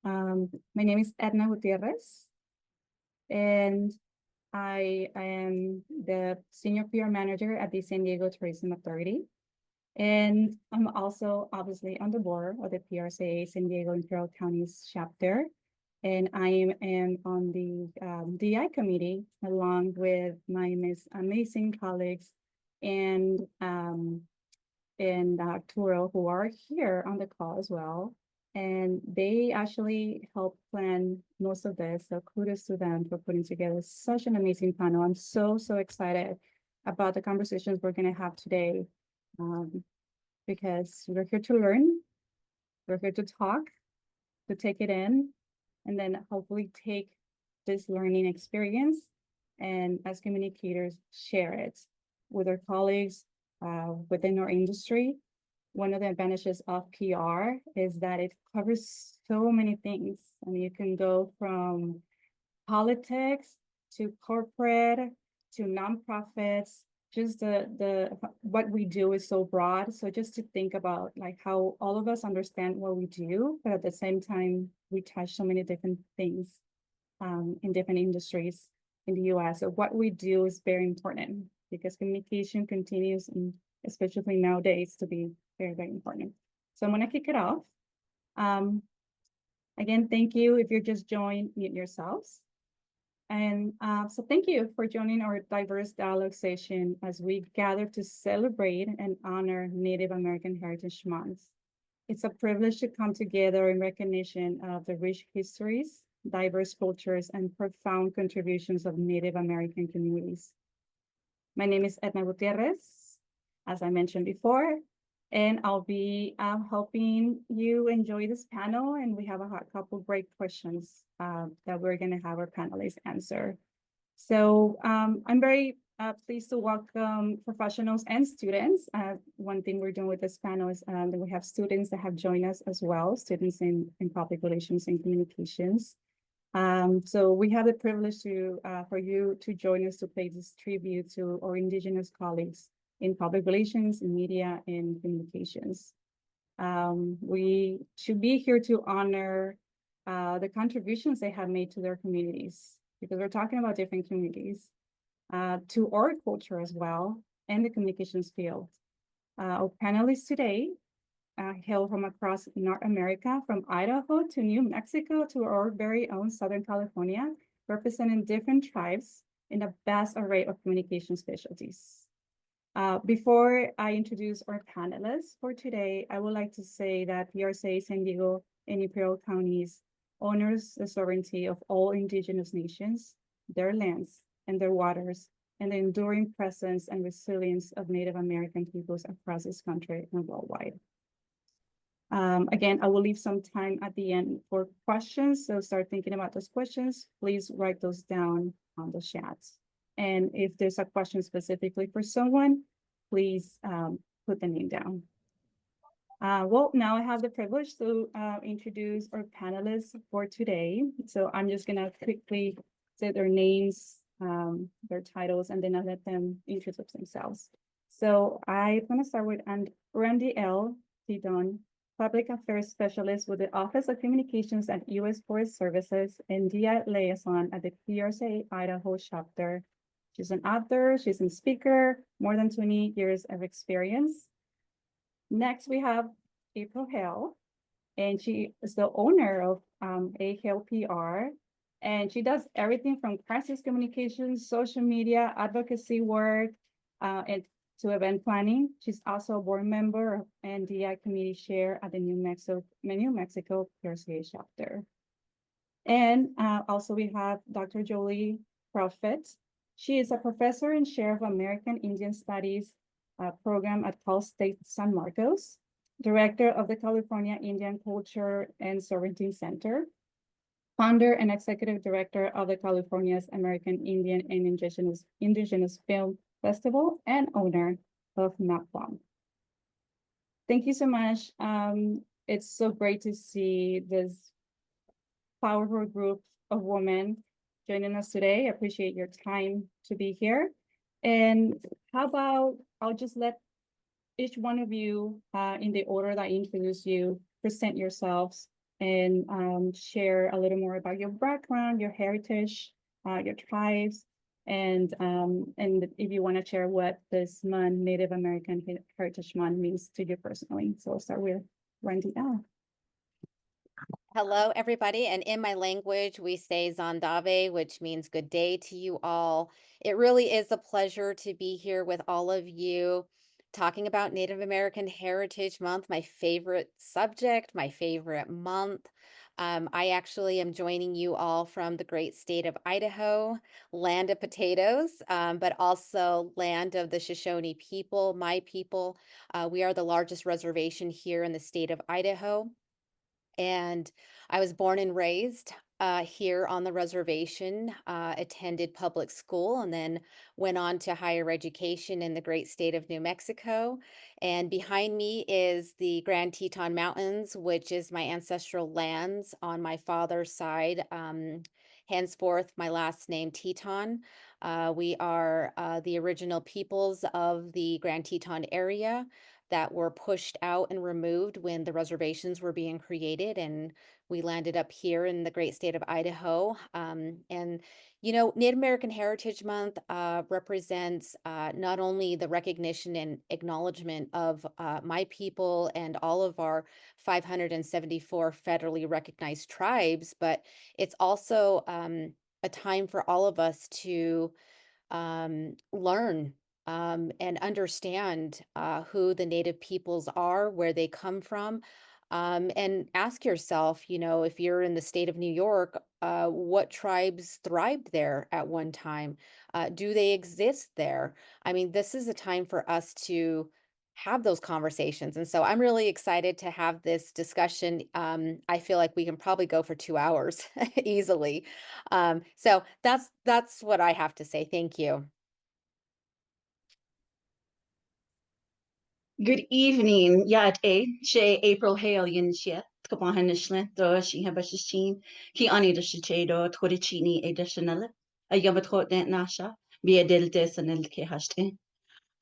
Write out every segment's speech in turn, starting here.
My name is Edna Gutierrez, and I am the Senior PR Manager at the San Diego Tourism Authority. And I'm also obviously on the board of the PRSA San Diego Imperial Counties chapter. And I am on the DI committee along with my amazing colleagues and Arturo, who are here on the call as well. And they actually helped plan most of this. So kudos to them for putting together such an amazing panel. I'm so excited about the conversations we're going to have today, because we're here to learn, we're here to talk, to take it in, and then hopefully take this learning experience and as communicators share it with our colleagues within our industry. One of the advantages of PR is that it covers so many things. I mean, you can go from politics to corporate to nonprofits. Just the what we do is so broad. So just to think about like how all of us understand what we do, but at the same time we touch so many different things in different industries in the U.S. So what we do is very important because communication continues, and especially nowadays, to be very important. So I'm going to kick it off. Again, thank you. If you're just joined, mute yourselves. And so thank you for joining our diverse dialogue session as we gather to celebrate and honor Native American Heritage Month. It's a privilege to come together in recognition of the rich histories, diverse cultures, and profound contributions of Native American communities. My name is Edna Gutierrez, as I mentioned before, and I'll be helping you enjoy this panel. And we have a couple great questions that we're going to have our panelists answer. So I'm very pleased to welcome professionals and students. One thing we're doing with this panel is that we have students that have joined us as well, students in public relations and communications. So we have the privilege for you to join us to pay this tribute to our Indigenous colleagues in public relations, in media, and communications. We should be here to honor the contributions they have made to their communities, because we're talking about different communities, to our culture as well, and the communications field. Our panelists today hail from across North America, from Idaho to New Mexico to our very own Southern California, representing different tribes in a vast array of communication specialties. Before I introduce our panelists for today, I would like to say that PRSA San Diego and Imperial Counties honors the sovereignty of all Indigenous nations, their lands and their waters, and the enduring presence and resilience of Native American peoples across this country and worldwide. Again, I will leave some time at the end for questions, so start thinking about those questions. Please write those down on the chat. And if there's a question specifically for someone, please put the name down. Well, now I have the privilege to introduce our panelists for today. So I'm just gonna quickly say their names, their titles, and then I'll let them introduce themselves. So I'm gonna start with Randy L. Teton, Public Affairs Specialist with the Office of Communications at U.S. Forest Services and DI Liaison at the PRSA Idaho chapter. She's an author, she's a speaker, more than 20 years of experience. Next, we have A.Hale, and she is the owner of A.Hale PR, and she does everything from crisis communications, social media, advocacy work, and to event planning. She's also a board member and DI committee chair at the New Mexico PRSA chapter. And also we have Dr. Jolie Proudfit. She is a professor and chair of American Indian Studies program at Cal State San Marcos, director of the California Indian Culture and Sovereignty Center, founder and executive director of the California's American Indian and Indigenous Film Festival, and owner of NAPWAM. Thank you so much. It's so great to see this powerful group of women joining us today. I appreciate your time to be here. And how about I'll just let each one of you, in the order that I introduce you, present yourselves and share a little more about your background, your heritage, your tribes, and if you want to share what this month, Native American Heritage Month, means to you personally. So I'll start with Randy L. Hello, everybody. And in my language, we say Zandave, which means good day to you all. It really is a pleasure to be here with all of you talking about Native American Heritage Month, my favorite subject, my favorite month. I actually am joining you all from the great state of Idaho, land of potatoes, but also land of the Shoshone people, my people. We are the largest reservation here in the state of Idaho. And I was born and raised here on the reservation, attended public school, and then went on to higher education in the great state of New Mexico. And behind me is the Grand Teton Mountains, which is my ancestral lands on my father's side. Henceforth, my last name Teton. We are the original peoples of the Grand Teton area that were pushed out and removed when the reservations were being created. And we landed up here in the great state of Idaho. Native American Heritage Month represents not only the recognition and acknowledgement of my people and all of our 574 federally recognized tribes, but it's also a time for all of us to learn and understand who the Native peoples are, where they come from, and ask yourself, if you're in the state of New York, what tribes thrived there at one time? Do they exist there? I mean, this is a time for us to have those conversations. And so I'm really excited to have this discussion. I feel like we can probably go for 2 hours easily. So that's what I have to say. Thank you. Good evening. Yad A. She April Hale yin shit. Kapahanishlet do she habashin. Ki ani de shiche do torichini additional. A yabatot nasha. Be a delte sanel ke hashte.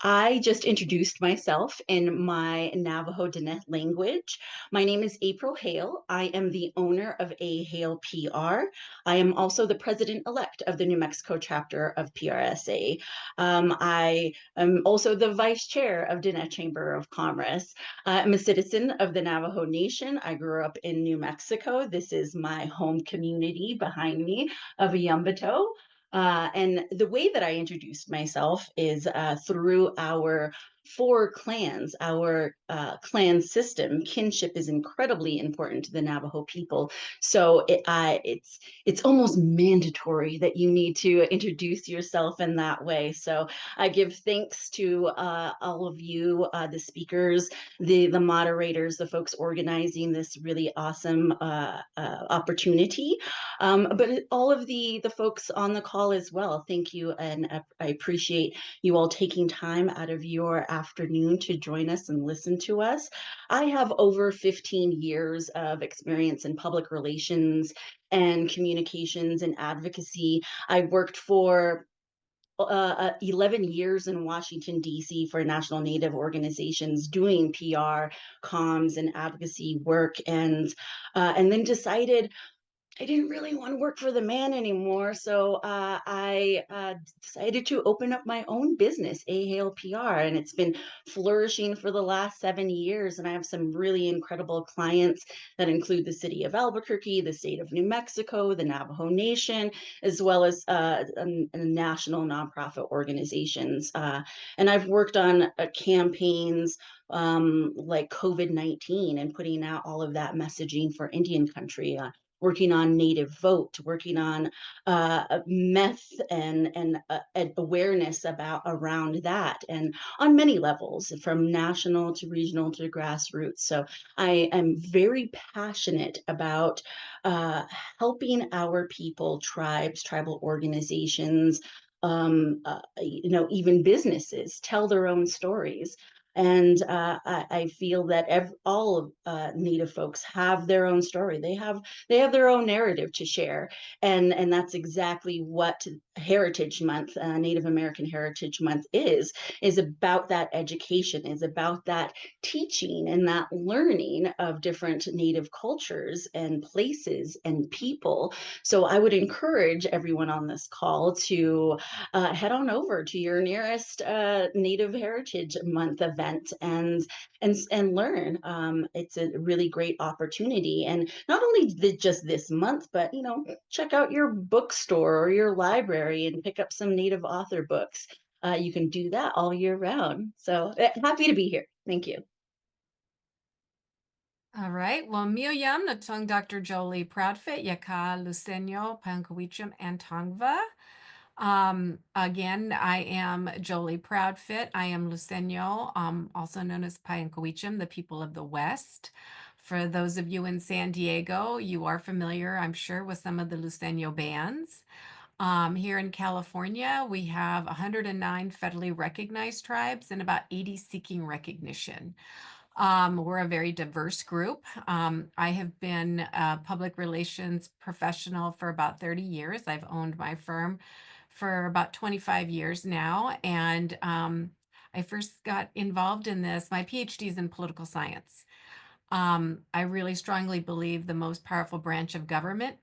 I just introduced myself in my Navajo Diné language. My name is April Hale. I am the owner of A.Hale PR. I am also the president-elect of the New Mexico chapter of PRSA. I am also the vice chair of Diné Chamber of Commerce. I'm a citizen of the Navajo Nation. I grew up in New Mexico. This is my home community behind me of Yumbato. And the way that I introduced myself is through our 4 clans, our clan system. Kinship is incredibly important to the Navajo people. So it's almost mandatory that you need to introduce yourself in that way. So I give thanks to all of you, the speakers, the moderators, the folks organizing this really awesome opportunity. But all of the folks on the call as well, thank you. And I appreciate you all taking time out of your afternoon to join us and listen to us. I have over 15 years of experience in public relations and communications and advocacy. I worked for 11 years in Washington, D.C. for national Native organizations doing PR, comms, and advocacy work, and then decided I didn't really want to work for the man anymore. So I decided to open up my own business, A.Hale PR, and it's been flourishing for the last 7 years. And I have some really incredible clients that include the city of Albuquerque, the state of New Mexico, the Navajo Nation, as well as national nonprofit organizations. And I've worked on campaigns like COVID-19 and putting out all of that messaging for Indian country. Working on Native Vote, working on meth and awareness around that, and on many levels, from national to regional to grassroots. So I am very passionate about helping our people, tribes, tribal organizations, even businesses tell their own stories. And I feel that all of Native folks have their own story. They have their own narrative to share, and that's exactly what Heritage Month, Native American Heritage Month, is about. That education is about that teaching and that learning of different Native cultures and places and people. So I would encourage everyone on this call to head on over to your nearest Native Heritage Month event and learn. It's a really great opportunity, and not only just this month, but check out your bookstore or your library and pick up some Native author books. You can do that all year round. So happy to be here. Thank you. All right. Well, mio yam na tung Dr. Jolie Proudfit, yaka Lucenio, Pankawichum, and Tongva. Again, I am Jolie Proudfit. I am Lucenio, also known as Pankawichum, the people of the West. For those of you in San Diego, you are familiar, I'm sure, with some of the Lucenio bands. Here in California, we have 109 federally recognized tribes and about 80 seeking recognition. We're a very diverse group. I have been a public relations professional for about 30 years. I've owned my firm for about 25 years now. And I first got involved in this. My PhD is in political science. I really strongly believe the most powerful branch of government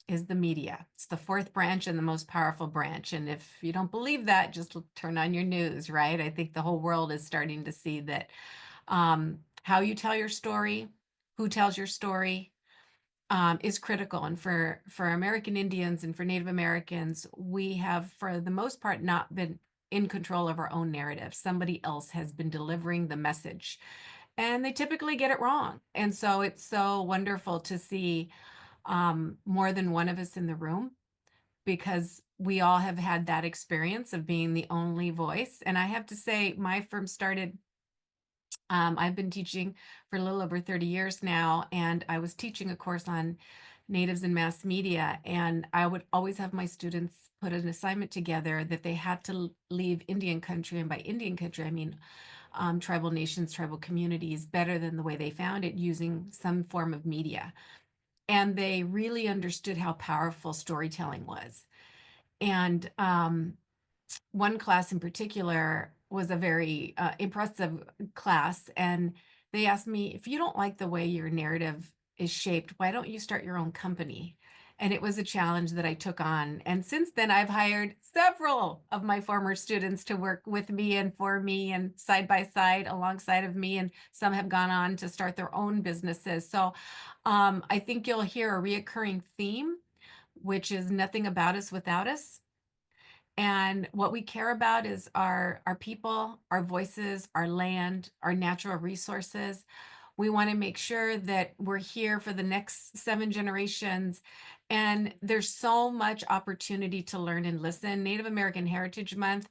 is the media. It's the fourth branch and the most powerful branch. And if you don't believe that, just turn on your news, right? I think the whole world is starting to see that how you tell your story, who tells your story, is critical. And for American Indians and for Native Americans, we have, for the most part, not been in control of our own narrative. Somebody else has been delivering the message, and they typically get it wrong. And so it's so wonderful to see more than one of us in the room, because we all have had that experience of being the only voice. And I have to say, my firm started, I've been teaching for a little over 30 years now, and I was teaching a course on natives and mass media, and I would always have my students put an assignment together that they had to leave Indian country, and by Indian country, I mean tribal nations, tribal communities, better than the way they found it, using some form of media. And they really understood how powerful storytelling was. And one class in particular was a very impressive class. And they asked me, if you don't like the way your narrative is shaped, why don't you start your own company? And it was a challenge that I took on. And since then, I've hired several of my former students to work with me and for me and side by side alongside of me. And some have gone on to start their own businesses. So I think you'll hear a reoccurring theme, which is nothing about us without us. And what we care about is our people, our voices, our land, our natural resources. We want to make sure that we're here for the next 7 generations. And there's so much opportunity to learn and listen. Native American Heritage Month,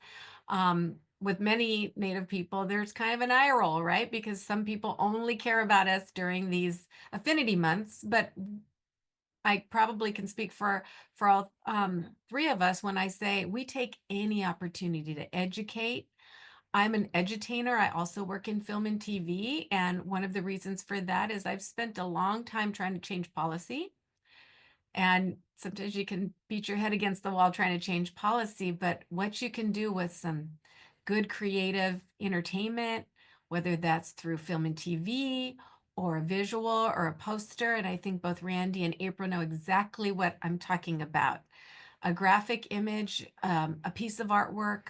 with many Native people, there's kind of an eye roll, right? Because some people only care about us during these affinity months, but I probably can speak for all 3 of us when I say we take any opportunity to educate. I'm an edutainer. I also work in film and TV. And one of the reasons for that is I've spent a long time trying to change policy. And sometimes you can beat your head against the wall trying to change policy, but what you can do with some good creative entertainment, whether that's through film and TV or a visual or a poster. And I think both Randy and April know exactly what I'm talking about. A graphic image, a piece of artwork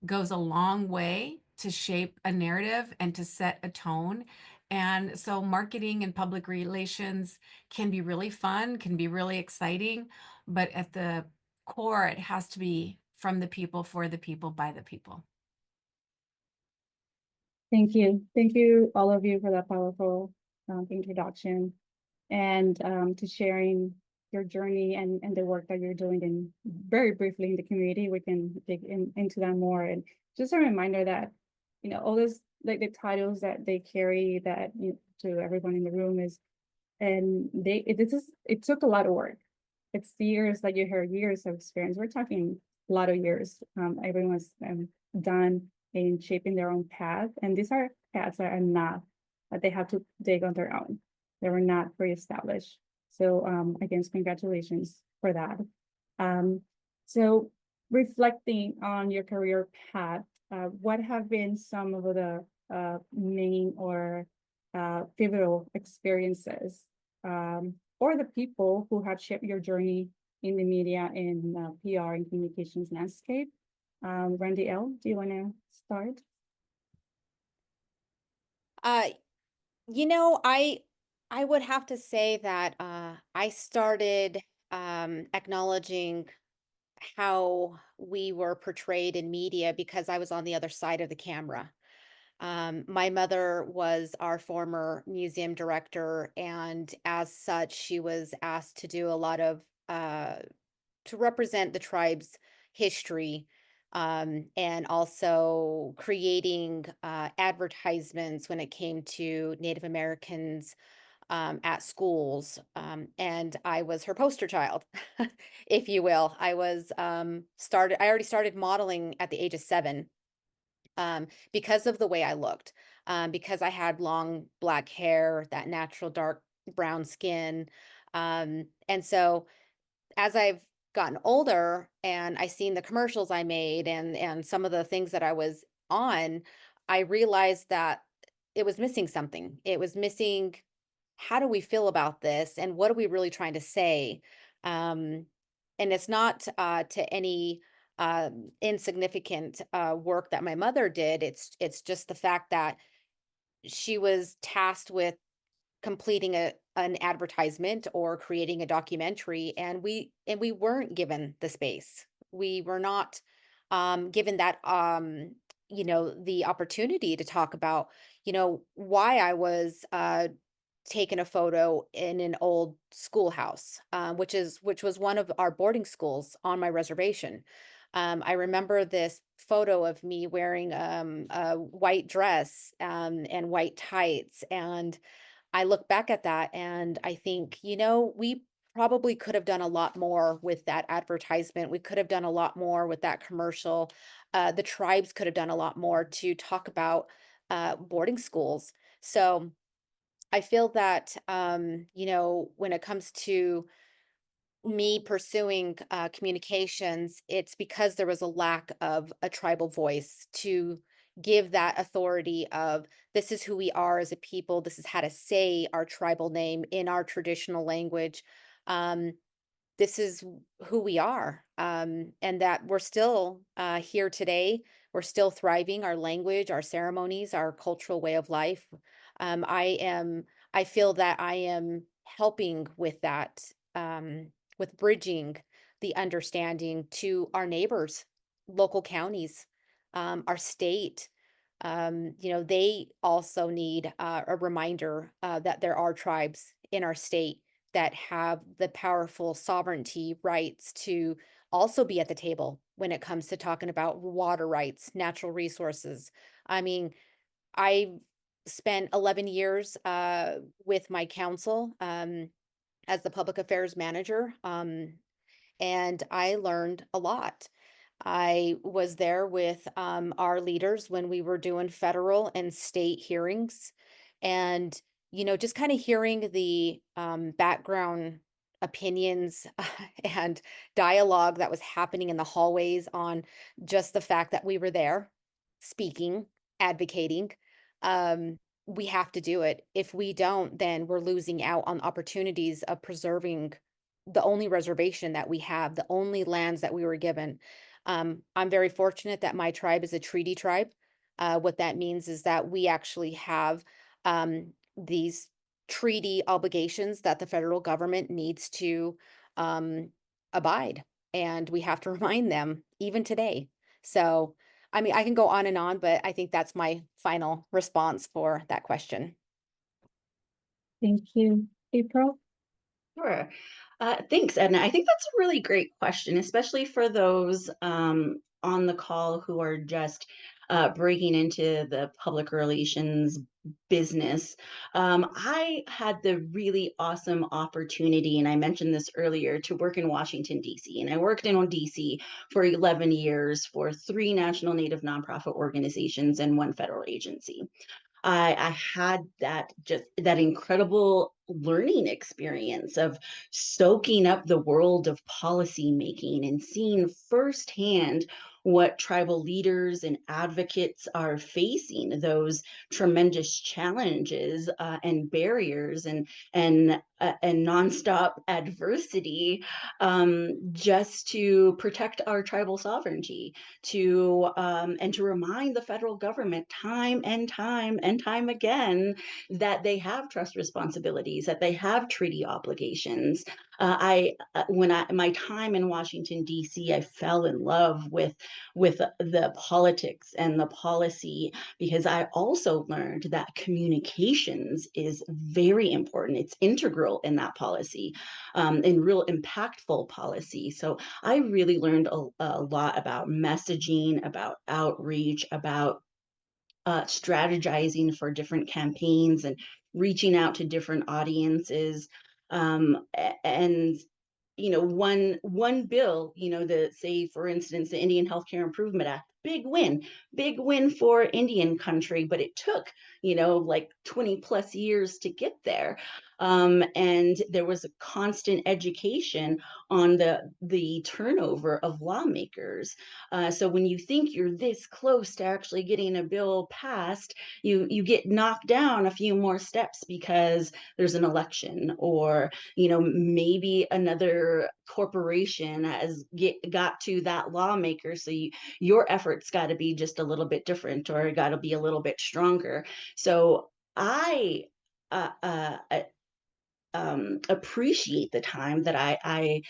goes a long way to shape a narrative and to set a tone. And so marketing and public relations can be really fun, can be really exciting, but at the core, it has to be from the people, for the people, by the people. Thank you. Thank you, all of you, for that powerful introduction and to sharing your journey and the work that you're doing. And very briefly in the community, we can dig into that more. And just a reminder that, all this, like the titles that they carry, that to everyone in the room is, and it took a lot of work. It's years, like you heard, years of experience. We're talking a lot of years. Everyone's done in shaping their own path. And these are paths that are not, that they have to dig on their own. They were not pre-established. So again, congratulations for that. So reflecting on your career path, what have been some of the main or pivotal experiences or the people who have shaped your journey in the media and PR and communications landscape? Randy L., do you want to start? You know, I would have to say that I started acknowledging how we were portrayed in media because I was on the other side of the camera. My mother was our former museum director, and as such, she was asked to do a lot of to represent the tribe's history, and also creating advertisements when it came to Native Americans at schools. And I was her poster child, if you will. I already started modeling at the age of 7 because of the way I looked, because I had long black hair, that natural dark brown skin. And so as I've gotten older and I seen the commercials I made and some of the things that I was on, I realized that it was missing something. It was missing, how do we feel about this and what are we really trying to say? Um, and it's not to any insignificant work that my mother did. It's just the fact that she was tasked with completing an advertisement or creating a documentary, and we weren't given the space. We were not given that the opportunity to talk about why I was taking a photo in an old schoolhouse, which was one of our boarding schools on my reservation. I remember this photo of me wearing a white dress and white tights, and I look back at that and I think, we probably could have done a lot more with that advertisement. We could have done a lot more with that commercial. The tribes could have done a lot more to talk about boarding schools. So I feel that, when it comes to me pursuing communications, it's because there was a lack of a tribal voice to give that authority of this is who we are as a people. This is how to say our tribal name in our traditional language. Um, this is who we are, and that we're still here today. We're still thriving. Our language, our ceremonies, our cultural way of life. Um, I am. I feel that I am helping with that, with bridging the understanding to our neighbors, local counties, our state. They also need a reminder that there are tribes in our state that have the powerful sovereignty rights to also be at the table when it comes to talking about water rights, natural resources. I mean, I spent 11 years with my council as the public affairs manager, and I learned a lot. I was there with our leaders when we were doing federal and state hearings, and just kind of hearing the background opinions and dialogue that was happening in the hallways on just the fact that we were there speaking, advocating. Um, we have to do it. If we don't, then we're losing out on opportunities of preserving the only reservation that we have, the only lands that we were given. I'm very fortunate that my tribe is a treaty tribe. What that means is that we actually have these treaty obligations that the federal government needs to um, abide, and we have to remind them even today. So, I mean, I can go on and on, but I think that's my final response for that question. Thank you. April? Sure. Thanks, Edna. I think that's a really great question, especially for those on the call who are just breaking into the public relations business, I had the really awesome opportunity, and I mentioned this earlier, to work in Washington, D.C. And I worked in D.C. for 11 years for 3 national Native nonprofit organizations and 1 federal agency. I had that incredible learning experience of soaking up the world of policy making and seeing firsthand what tribal leaders and advocates are facing, those tremendous challenges and barriers and nonstop adversity, just to protect our tribal sovereignty, and to remind the federal government time and time again that they have trust responsibilities, that they have treaty obligations. My time in Washington, D.C., I fell in love with the politics and the policy, because I also learned that communications is very important. It's integral in that policy, and real impactful policy. So I really learned a lot about messaging, about outreach, about strategizing for different campaigns and reaching out to different audiences. And one bill, say, for instance, the Indian Healthcare Improvement Act, big win for Indian country, but it took, like 20 plus years to get there. And there was a constant education on the turnover of lawmakers. So when you think you're this close to actually getting a bill passed, you get knocked down a few more steps because there's an election, or maybe another corporation has got to that lawmaker, so your efforts got to be just a little bit different, or got to be a little bit stronger. So I appreciate the time that I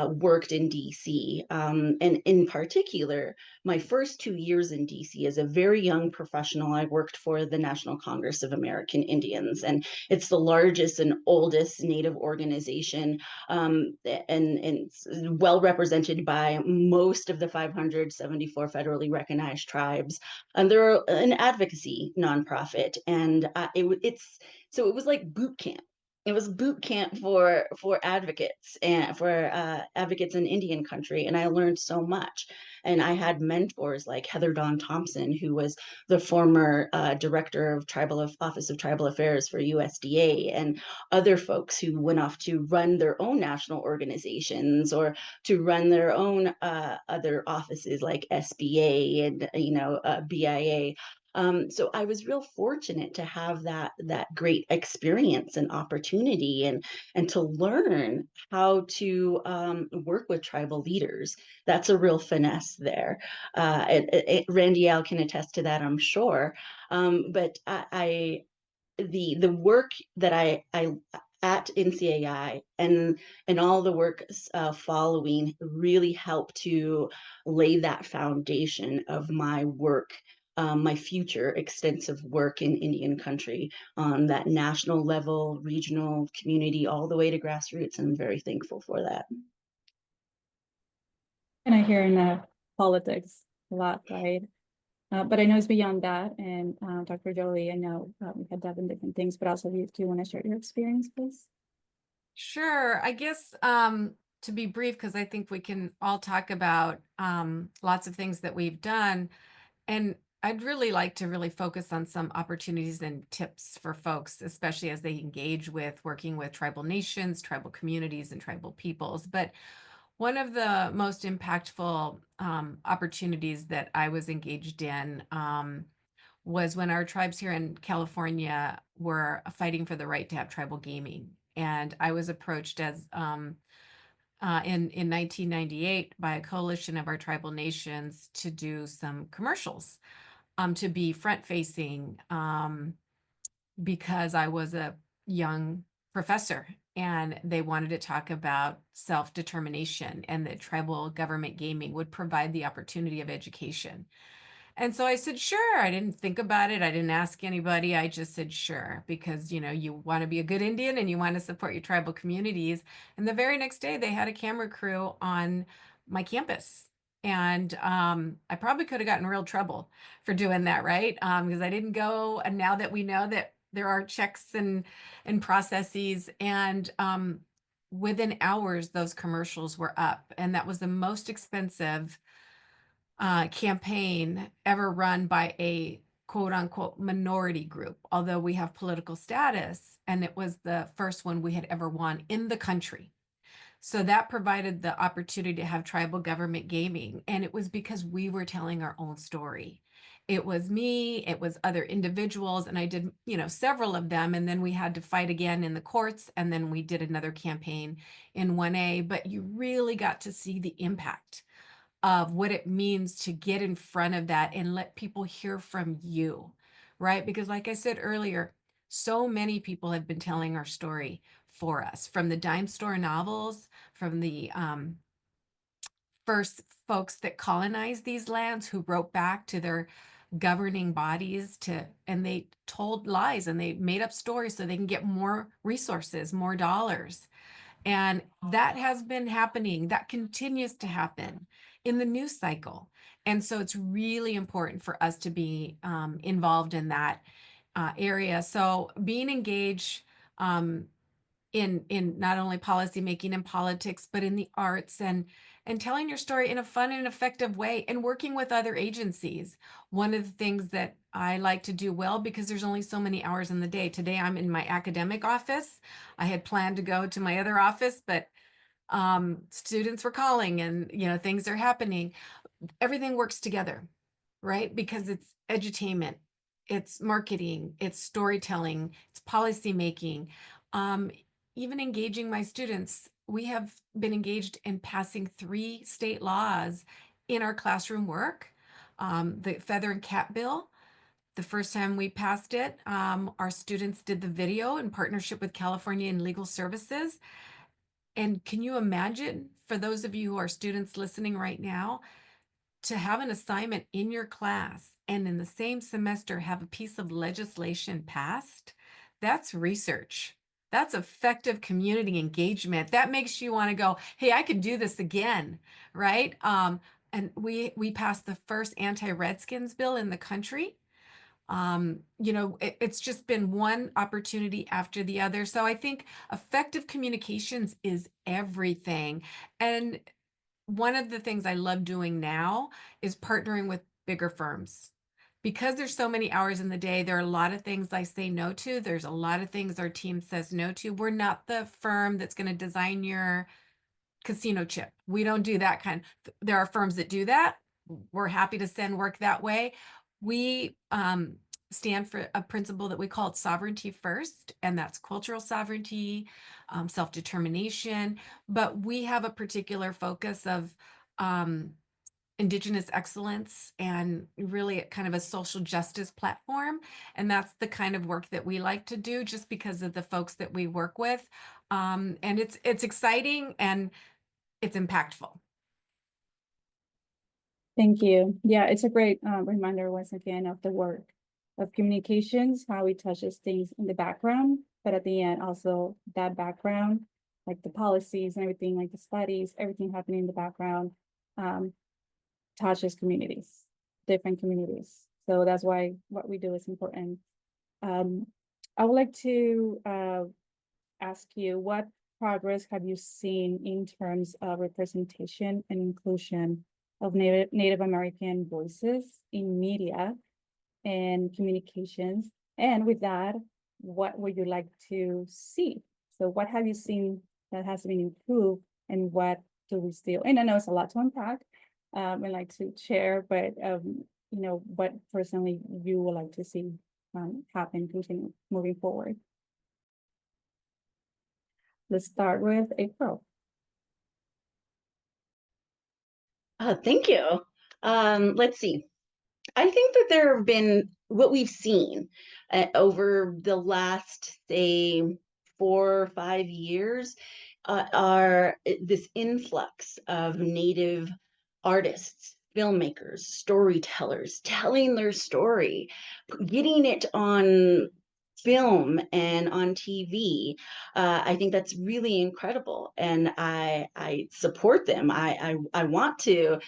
worked in DC. And in particular, my first 2 years in DC as a very young professional, I worked for the National Congress of American Indians, and it's the largest and oldest Native organization, and it's well represented by most of the 574 federally recognized tribes. And they're an advocacy nonprofit, and it was like boot camp. It was boot camp for advocates, and for advocates in Indian country, and I learned so much. And I had mentors like Heather Dawn Thompson, who was the former director of Office of Tribal Affairs for USDA, and other folks who went off to run their own national organizations, or to run their own other offices like SBA and BIA. So I was real fortunate to have that great experience and opportunity, and to learn how to work with tribal leaders. That's a real finesse there. Randy Al can attest to that, I'm sure. But the work that I at NCAI, and all the work following, really helped to lay that foundation of my work, my future extensive work in Indian country, on that national level, regional, community, all the way to grassroots. I'm very thankful for that. And I hear in politics a lot, right? But I know it's beyond that. And Dr. Jolie, I know we had done different things, but also, do you want to share your experience, please? Sure. I guess to be brief, because I think we can all talk about lots of things that we've done. And I'd really like to really focus on some opportunities and tips for folks, especially as they engage with working with tribal nations, tribal communities, and tribal peoples. But one of the most impactful opportunities that I was engaged in was when our tribes here in California were fighting for the right to have tribal gaming. And I was approached in 1998 by a coalition of our tribal nations to do some commercials, to be front facing, because I was a young professor, and they wanted to talk about self-determination, and that tribal government gaming would provide the opportunity of education. And so I said, sure. I didn't think about it. I didn't ask anybody. I just said, sure, because, you want to be a good Indian and you want to support your tribal communities. And the very next day, they had a camera crew on my campus. And I probably could have gotten in real trouble for doing that, right? Because I didn't go. And now that we know that there are checks and processes, and within hours, those commercials were up. And that was the most expensive campaign ever run by a quote unquote minority group, although we have political status. And it was the first one we had ever won in the country. So that provided the opportunity to have tribal government gaming. And it was because we were telling our own story. It was me, it was other individuals, and I did, several of them. And then we had to fight again in the courts. And then we did another campaign in 1A. But you really got to see the impact of what it means to get in front of that and let people hear from you, right? Because like I said earlier, so many people have been telling our story for us, from the dime store novels, from the first folks that colonized these lands, who wrote back to their governing bodies and they told lies and they made up stories so they can get more resources, more dollars. And that has been happening. That continues to happen in the news cycle. And so it's really important for us to be involved in that area. So being engaged in not only policy making and politics, but in the arts, and telling your story in a fun and effective way, and working with other agencies. One of the things that I like to do well, because there's only so many hours in the day. Today I'm in my academic office. I had planned to go to my other office, but students were calling, and things are happening. Everything works together, right? Because it's edutainment, it's marketing, it's storytelling, it's policy making, um, even engaging my students. We have been engaged in passing 3 state laws in our classroom work. The Feather and Cat Bill, the first time we passed it, our students did the video in partnership with California and Legal Services. And can you imagine, for those of you who are students listening right now, to have an assignment in your class and in the same semester have a piece of legislation passed? That's research. That's effective community engagement. That makes you want to go, hey, I could do this again, right? And we passed the first anti-Redskins bill in the country. It's just been one opportunity after the other. So I think effective communications is everything. And one of the things I love doing now is partnering with bigger firms. Because there's so many hours in the day, there are a lot of things I say no to. There's a lot of things our team says no to. We're not the firm that's going to design your casino chip. We don't do that kind. There are firms that do that. We're happy to send work that way. We stand for a principle that we call it sovereignty first, and that's cultural sovereignty, self-determination. But we have a particular focus of Indigenous excellence, and really kind of a social justice platform. And that's the kind of work that we like to do, just because of the folks that we work with. And it's exciting and it's impactful. Thank you. Yeah, it's a great reminder once again of the work of communications, how it touches things in the background, but at the end also that background, like the policies and everything, like the studies, everything happening in the background, touches communities, different communities. So that's why what we do is important. I would like to ask you, what progress have you seen in terms of representation and inclusion of Native American voices in media and communications? And with that, what would you like to see? So what have you seen that has been improved, and what do we still, and I know it's a lot to unpack, and like to share, but what personally you would like to see happen, continue moving forward? Let's start with April. Thank you. Let's see. I think that there have been, what we've seen over the last, say, 4 or 5 years, are this influx of Native artists, filmmakers, storytellers, telling their story, getting it on film and on TV. I think that's really incredible, and I support them. I want to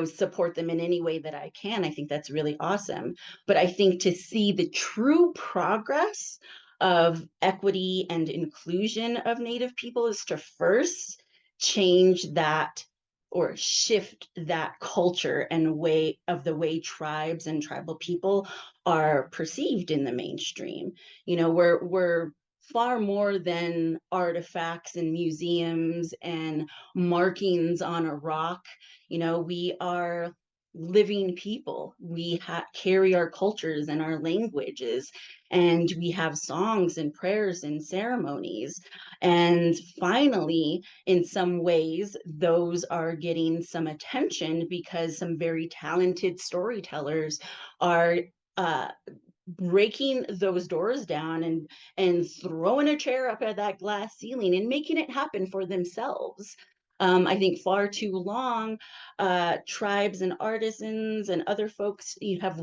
support them in any way that I can. I think that's really awesome. But I think to see the true progress of equity and inclusion of Native people is to first change that or shift that culture and way of the way tribes and tribal people are perceived in the mainstream. We're far more than artifacts and museums and markings on a rock. We are living people. We carry our cultures and our languages, and we have songs and prayers and ceremonies. And finally, in some ways, those are getting some attention because some very talented storytellers are breaking those doors down and throwing a chair up at that glass ceiling and making it happen for themselves. I think far too long, tribes and artisans and other folks have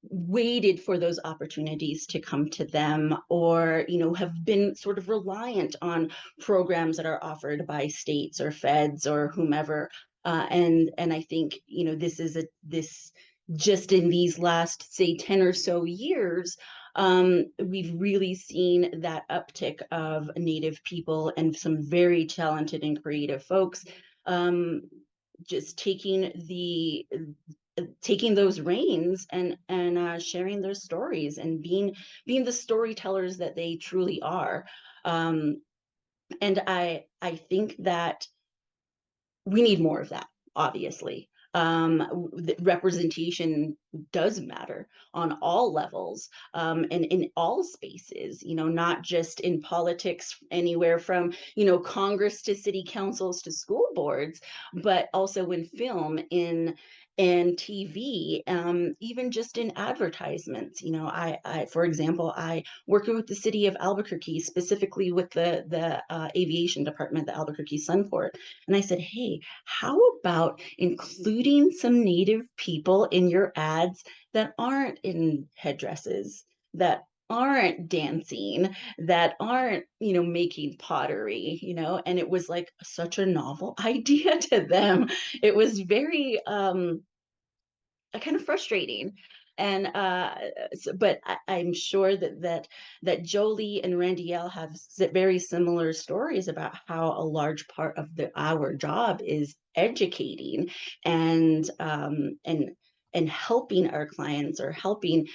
waited for those opportunities to come to them, or have been sort of reliant on programs that are offered by states or feds or whomever. And I think this just in these last, say, 10 or so years, we've really seen that uptick of Native people and some very talented and creative folks just taking those reins and sharing their stories and being the storytellers that they truly are. And I think that we need more of that, obviously. Representation does matter on all levels, and in all spaces, not just in politics, anywhere from, Congress to city councils to school boards, but also in film, in TV, even just in advertisements. For example, I work with the city of Albuquerque, specifically with the aviation department, the Albuquerque Sunport. And I said, hey, how about including some Native people in your ads that aren't in headdresses, that aren't dancing, that aren't, making pottery, and it was like such a novel idea to them. It was very kind of frustrating. And but I'm sure that Jolie and Randiel have very similar stories about how a large part of our job is educating and helping our clients, or helping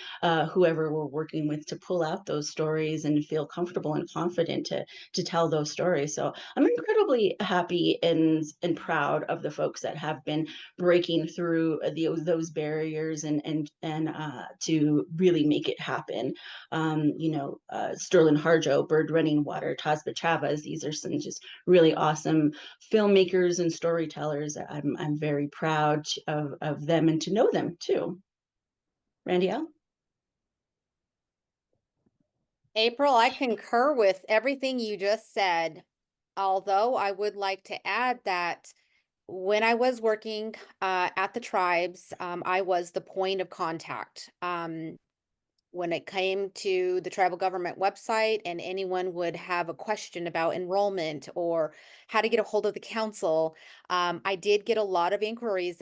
whoever we're working with, to pull out those stories and feel comfortable and confident to tell those stories. So I'm incredibly happy and proud of the folks that have been breaking through those barriers and to really make it happen. Sterling Harjo, Bird Running Water, Tasba Chavez, these are some just really awesome filmmakers and storytellers. I'm very proud of them and to know them too. Randiel? April, I concur with everything you just said, although I would like to add that when I was working at the tribes, I was the point of contact. When it came to the tribal government website and anyone would have a question about enrollment or how to get a hold of the council, I did get a lot of inquiries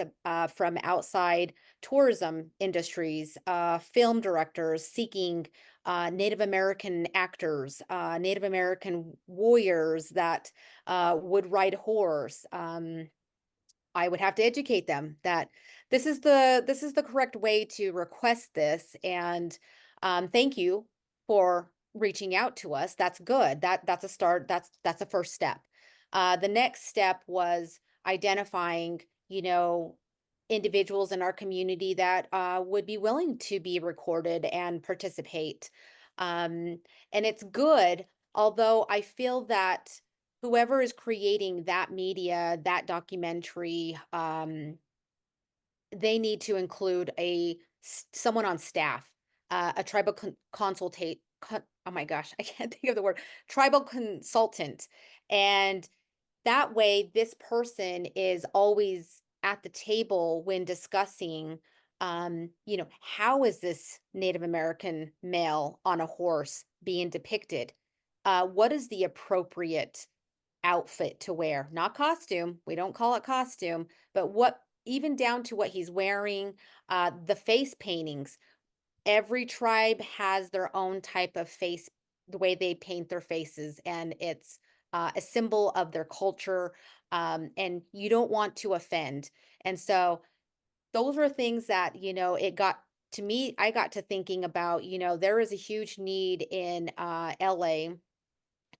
from outside tourism industries, film directors seeking Native American actors, Native American warriors that would ride horse. I would have to educate them that this is the correct way to request this, and thank you for reaching out to us. That's good. That's a start. That's a first step. The next step was identifying, individuals in our community that would be willing to be recorded and participate. And it's good, although I feel that whoever is creating that media, that documentary, they need to include someone on staff, a tribal consultate. Oh my gosh, I can't think of the word. Tribal consultant, and that way, this person is always at the table when discussing you know, how is this Native American male on a horse being depicted? What is the appropriate outfit to wear? Not costume. We don't call it costume, but what, even down to what he's wearing, the face paintings. Every tribe has their own type of face, the way they paint their faces, and it's a symbol of their culture. And you don't want to offend. And so those are things that, you know, it got to me, I got to thinking about, you know, there is a huge need in LA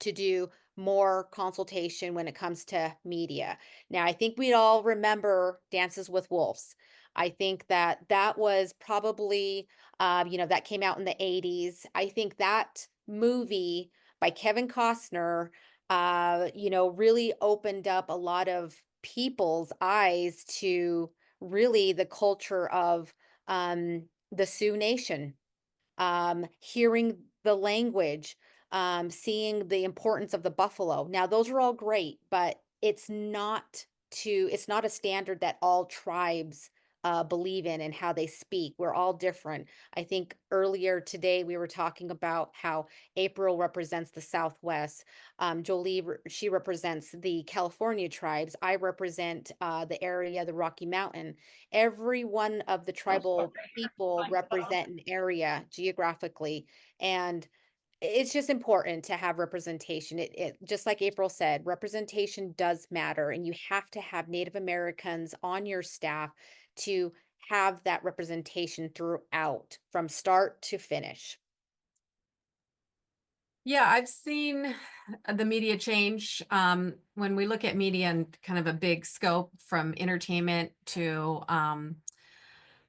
to do more consultation when it comes to media. Now, I think we all remember Dances with Wolves. I think that that was probably, you know, that came out in the 80s. I think that movie by Kevin Costner, you know, really opened up a lot of people's eyes to really the culture of the Sioux Nation, hearing the language, seeing the importance of the buffalo. Now, those are all great, but it's not a standard that all tribes believe in and how they speak. We're all different. I think earlier today we were talking about how April represents the Southwest. Jolie, she represents the California tribes. I represent the area, the Rocky Mountain. Every one of the tribal people represent an area geographically, and it's just important to have representation. It just like April said, representation does matter, and you have to have Native Americans on your staff to have that representation throughout from start to finish. Yeah, I've seen the media change. When we look at media and kind of a big scope from entertainment to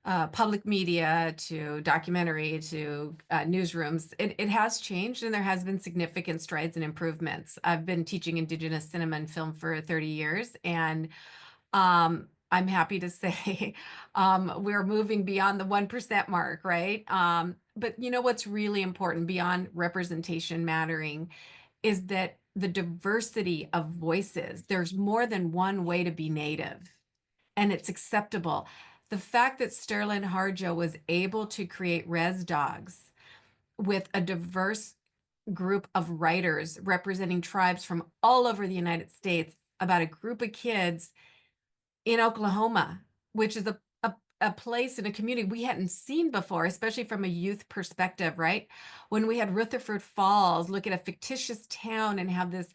public media to documentary to newsrooms, it has changed and there has been significant strides and improvements. I've been teaching Indigenous cinema and film for 30 years, and I'm happy to say we're moving beyond the 1% mark, right? But you know what's really important beyond representation mattering is that the diversity of voices, there's more than one way to be Native, and it's acceptable. The fact that Sterling Harjo was able to create Res Dogs with a diverse group of writers representing tribes from all over the United States about a group of kids in Oklahoma, which is a place in a community we hadn't seen before, especially from a youth perspective, right? When we had Rutherford Falls, look at a fictitious town and have this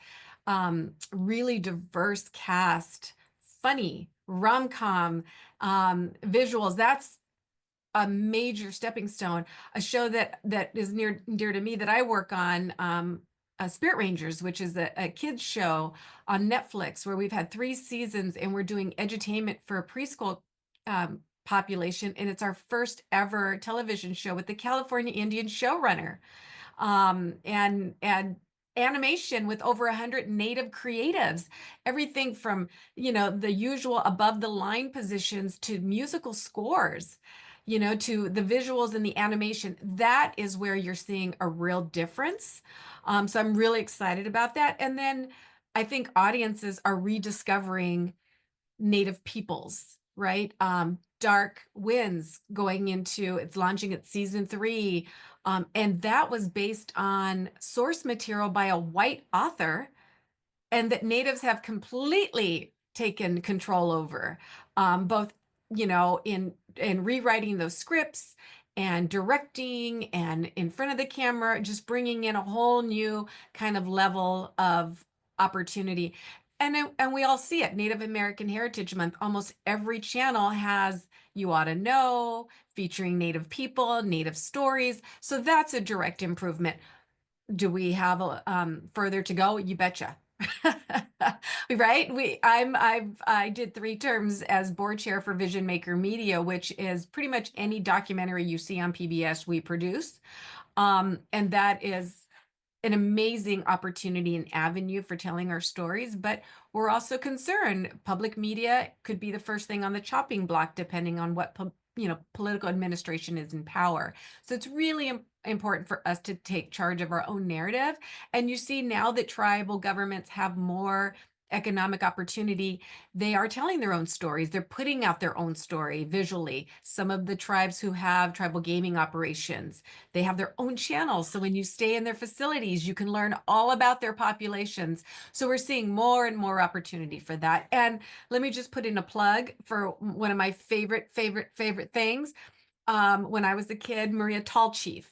really diverse cast, funny, rom-com visuals. That's a major stepping stone. A show that is near dear to me that I work on, Spirit Rangers, which is a kids show on Netflix, where we've had 3 seasons and we're doing edutainment for a preschool population, and it's our first ever television show with the California Indian showrunner, and animation with over 100 Native creatives, everything from, you know, the usual above the line positions to musical scores, you know, to the visuals and the animation. That is where you're seeing a real difference. So I'm really excited about that. And then I think audiences are rediscovering Native peoples, right? Dark Winds it's launching its season 3. And that was based on source material by a white author, and that Natives have completely taken control over, both, you know, in rewriting those scripts and directing and in front of the camera, just bringing in a whole new kind of level of opportunity. And we all see it. Native American Heritage Month, almost every channel has You Ought to Know, featuring Native people, Native stories. So that's a direct improvement. Do we have further to go? You betcha. Right? I did 3 terms as board chair for Vision Maker Media, which is pretty much any documentary you see on PBS we produce. And that is an amazing opportunity and avenue for telling our stories, but we're also concerned public media could be the first thing on the chopping block, depending on what political administration is in power. So it's really important for us to take charge of our own narrative. And you see now that tribal governments have more economic opportunity, they are telling their own stories. They're putting out their own story visually. Some of the tribes who have tribal gaming operations, they have their own channels. So when you stay in their facilities, you can learn all about their populations. So we're seeing more and more opportunity for that. And let me just put in a plug for one of my favorite things. When I was a kid, Maria Tallchief,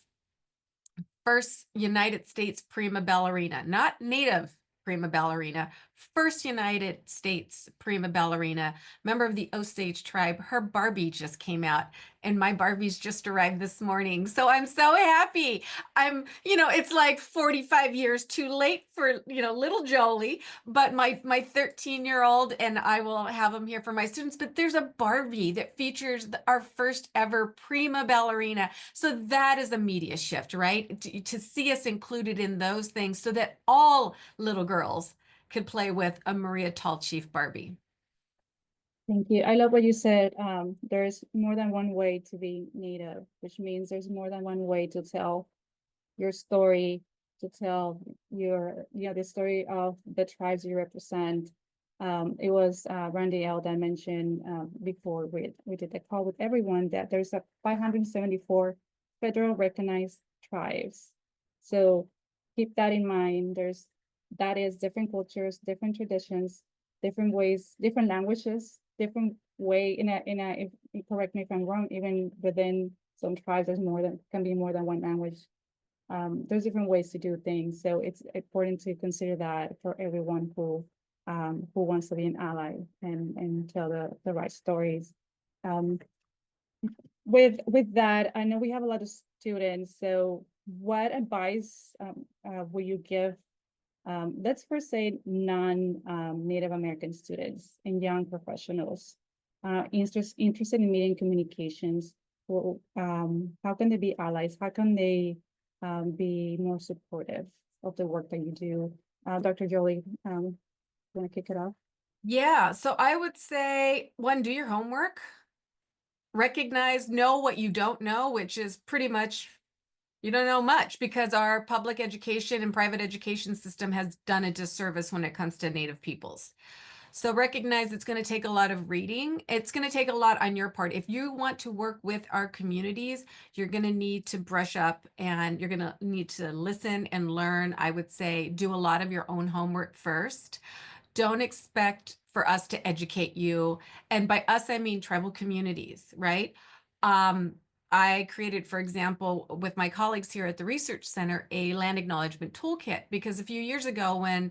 first United States prima ballerina, not native prima ballerina, first United States prima ballerina, member of the Osage tribe. Her Barbie just came out, and my Barbie's just arrived this morning. So I'm so happy. It's like 45 years too late for, little Jolie, but my 13-year-old, and I will have them here for my students, but there's a Barbie that features our first ever prima ballerina. So that is a media shift, right? To see us included in those things so that all little girls could play with a Maria Tallchief Barbie. Thank you. I love what you said. There's more than one way to be Native, which means there's more than one way to tell your story, to tell the story of the tribes you represent. It was Randy L. that mentioned before we did the call with everyone that there's 574 federal recognized tribes. So keep that in mind. That is different cultures, different traditions, different ways, different languages, different way correct me if I'm wrong, even within some tribes, can be more than one language. There's different ways to do things. So it's important to consider that for everyone who wants to be an ally and tell the right stories. With that, I know we have a lot of students. So what advice will you give? Let's first say non-Native American students and young professionals interested in media and communications. Well, how can they be allies? How can they be more supportive of the work that you do? Dr. Jolie, you want to kick it off? Yeah, so I would say, one, do your homework. Know what you don't know, which is pretty much you don't know much, because our public education and private education system has done a disservice when it comes to Native peoples. So recognize it's going to take a lot of reading. It's going to take a lot on your part. If you want to work with our communities, you're going to need to brush up and you're going to need to listen and learn. I would say do a lot of your own homework first. Don't expect for us to educate you. And by us, I mean tribal communities, right? I created, for example, with my colleagues here at the Research Center, a land acknowledgement toolkit, because a few years ago when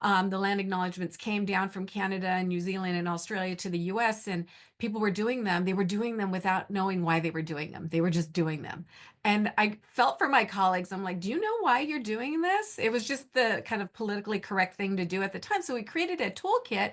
the land acknowledgements came down from Canada and New Zealand and Australia to the US, and people were doing them. They were doing them without knowing why they were doing them. They were just doing them. And I felt for my colleagues, I'm like, do you know why you're doing this? It was just the kind of politically correct thing to do at the time. So we created a toolkit,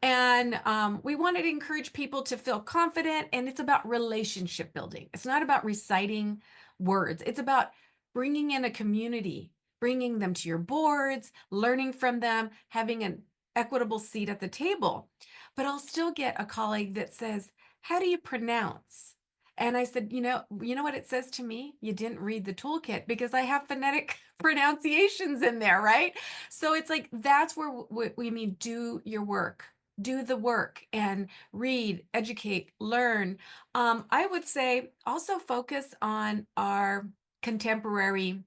and we wanted to encourage people to feel confident. And it's about relationship building. It's not about reciting words. It's about bringing in a community, bringing them to your boards, learning from them, having an equitable seat at the table. But I'll still get a colleague that says, how do you pronounce? And I said, you know what it says to me? You didn't read the toolkit, because I have phonetic pronunciations in there, right? So it's like, that's where we mean do your work. Do the work and read, educate, learn. I would say also focus on our contemporary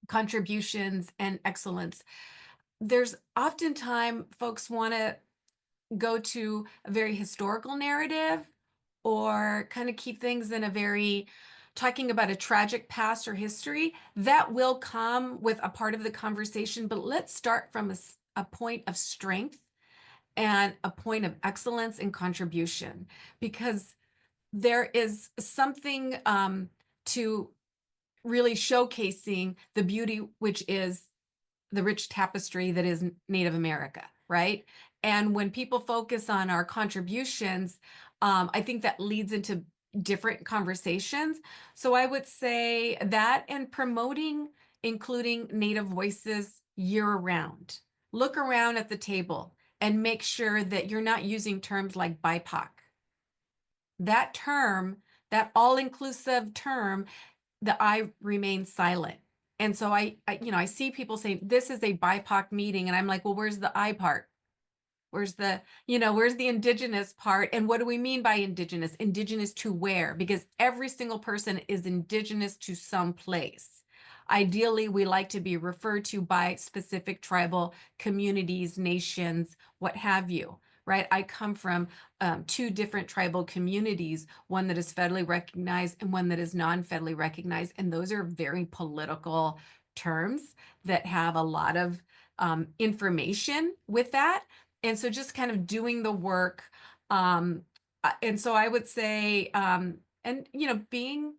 contributions and excellence. There's oftentimes folks want to go to a very historical narrative, or kind of keep things in a very talking about a tragic past or history. That will come with a part of the conversation, but let's start from a point of strength and a point of excellence and contribution, because there is something to really showcasing the beauty, which is the rich tapestry that is Native America, right? And when people focus on our contributions, I think that leads into different conversations. So I would say that, and promoting, including Native voices year round. Look around at the table and make sure that you're not using terms like BIPOC. That term, that all-inclusive term, the I remains silent. And so I see people saying this is a BIPOC meeting, and I'm like, well, where's the I part? Where's the, where's the indigenous part? And what do we mean by indigenous? Indigenous to where? Because every single person is indigenous to some place. Ideally, we like to be referred to by specific tribal communities, nations, what have you, right? I come from two different tribal communities, one that is federally recognized and one that is non-federally recognized. And those are very political terms that have a lot of information with that. And so just kind of doing the work. And so I would say, being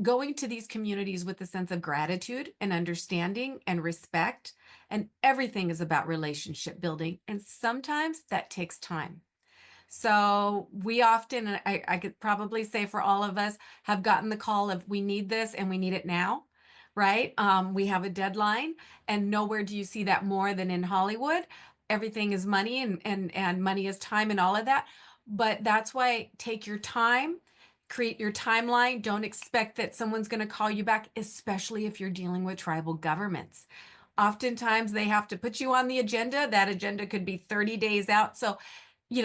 going to these communities with a sense of gratitude and understanding and respect, and everything is about relationship building. And sometimes that takes time. So we often, and I could probably say for all of us, have gotten the call of we need this and we need it now, right? We have a deadline, and nowhere do you see that more than in Hollywood. Everything is money, and money is time and all of that. But that's why take your time, create your timeline. Don't expect that someone's going to call you back, especially if you're dealing with tribal governments. Oftentimes they have to put you on the agenda. That agenda could be 30 days out. So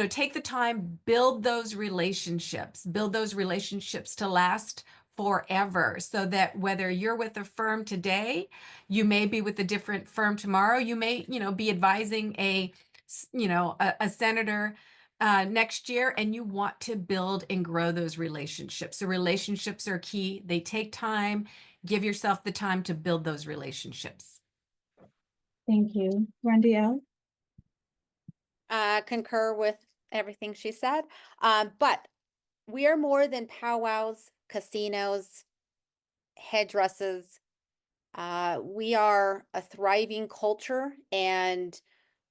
take the time, build those relationships to last forever, so that whether you're with a firm today, you may be with a different firm tomorrow. You may, be advising a senator next year, and you want to build and grow those relationships. So relationships are key. They take time. Give yourself the time to build those relationships. Thank you. Randy L. Concur with everything she said. But we are more than powwows, casinos, headdresses. We are a thriving culture, and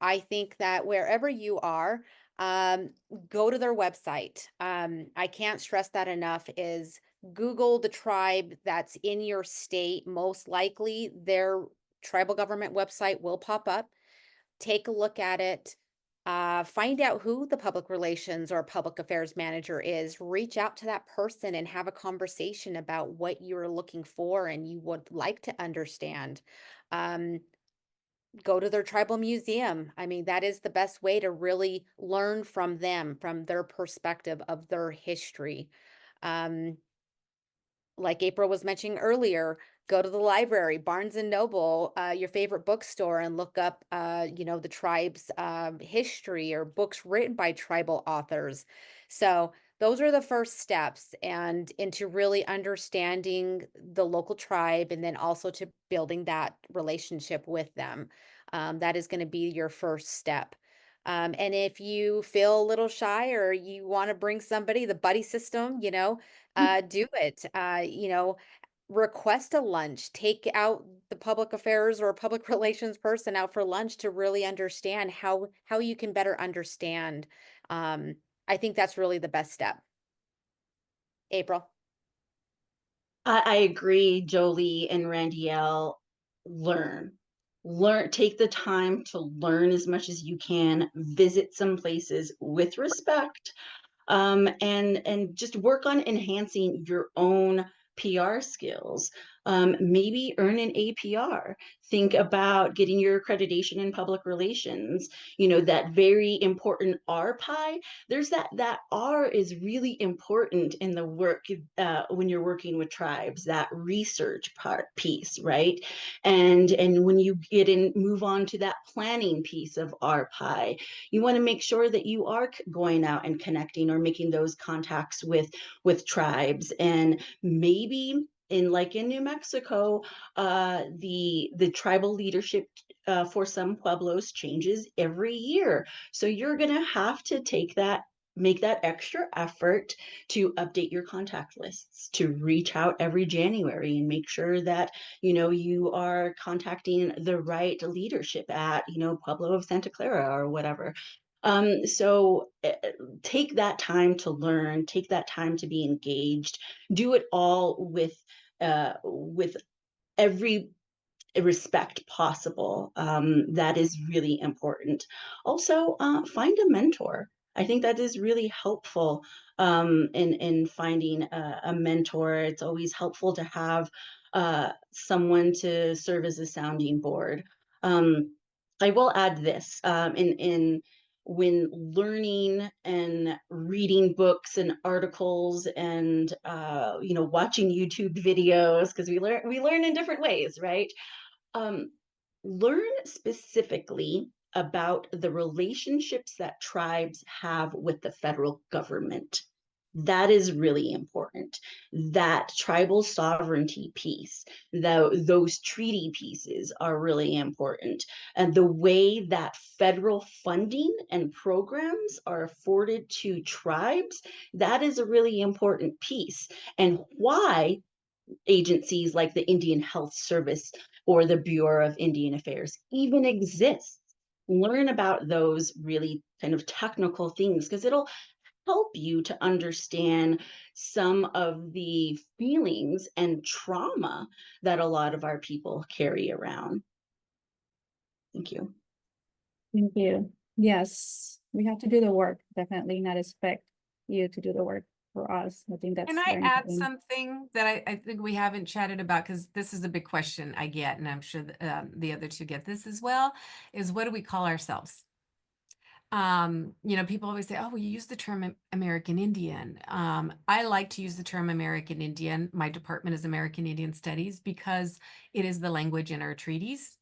I think that wherever you are, go to their website. I can't stress that enough, is Google the tribe that's in your state. Most likely their tribal government website will pop up. Take a look at it. Find out who the public relations or public affairs manager is. Reach out to that person and have a conversation about what you're looking for and you would like to understand. Go to their tribal museum. I mean, that is the best way to really learn from them, from their perspective of their history. Um, like April was mentioning earlier, go to the library, Barnes and Noble, your favorite bookstore, and look up, the tribe's history or books written by tribal authors. So those are the first steps, and into really understanding the local tribe, and then also to building that relationship with them. That is going to be your first step. And if you feel a little shy or you want to bring somebody, the buddy system, do it. Request a lunch, take out the public affairs or public relations person out for lunch to really understand how you can better understand. I think that's really the best step. April. I agree, Jolie and Randiel. Learn. Take the time to learn as much as you can, visit some places with respect, and just work on enhancing your own PR skills. Maybe earn an APR. Think about getting your accreditation in public relations. That very important RPI. There's that R is really important in the work when you're working with tribes. That research piece, right? And when you move on to that planning piece of RPI, you want to make sure that you are going out and connecting or making those contacts with tribes. And maybe in New Mexico, the tribal leadership for some pueblos changes every year. So you're going to have to make that extra effort to update your contact lists, to reach out every January and make sure that you are contacting the right leadership at Pueblo of Santa Clara or whatever. So take that time to learn, take that time to be engaged, do it all with every respect possible. That is really important. Also, find a mentor. I think that is really helpful in finding a mentor. It's always helpful to have someone to serve as a sounding board. I will add this, in when learning and reading books and articles and watching YouTube videos, because we learn in different ways, right? Um, Learn specifically about the relationships that tribes have with the federal government. That is really important. That tribal sovereignty piece, those treaty pieces are really important. And the way that federal funding and programs are afforded to tribes, that is a really important piece. And why agencies like the Indian Health Service or the Bureau of Indian Affairs even exist. Learn about those really kind of technical things, because it'll help you to understand some of the feelings and trauma that a lot of our people carry around. Thank you. Thank you. Yes, we have to do the work, definitely not expect you to do the work for us. I think that's Can I very add important. something that I think we haven't chatted about, because this is a big question I get, and I'm sure the other two get this as well, is what do we call ourselves? People always say, oh, well, you use the term American Indian. I like to use the term American Indian. My department is American Indian Studies because it is the language in our treaties.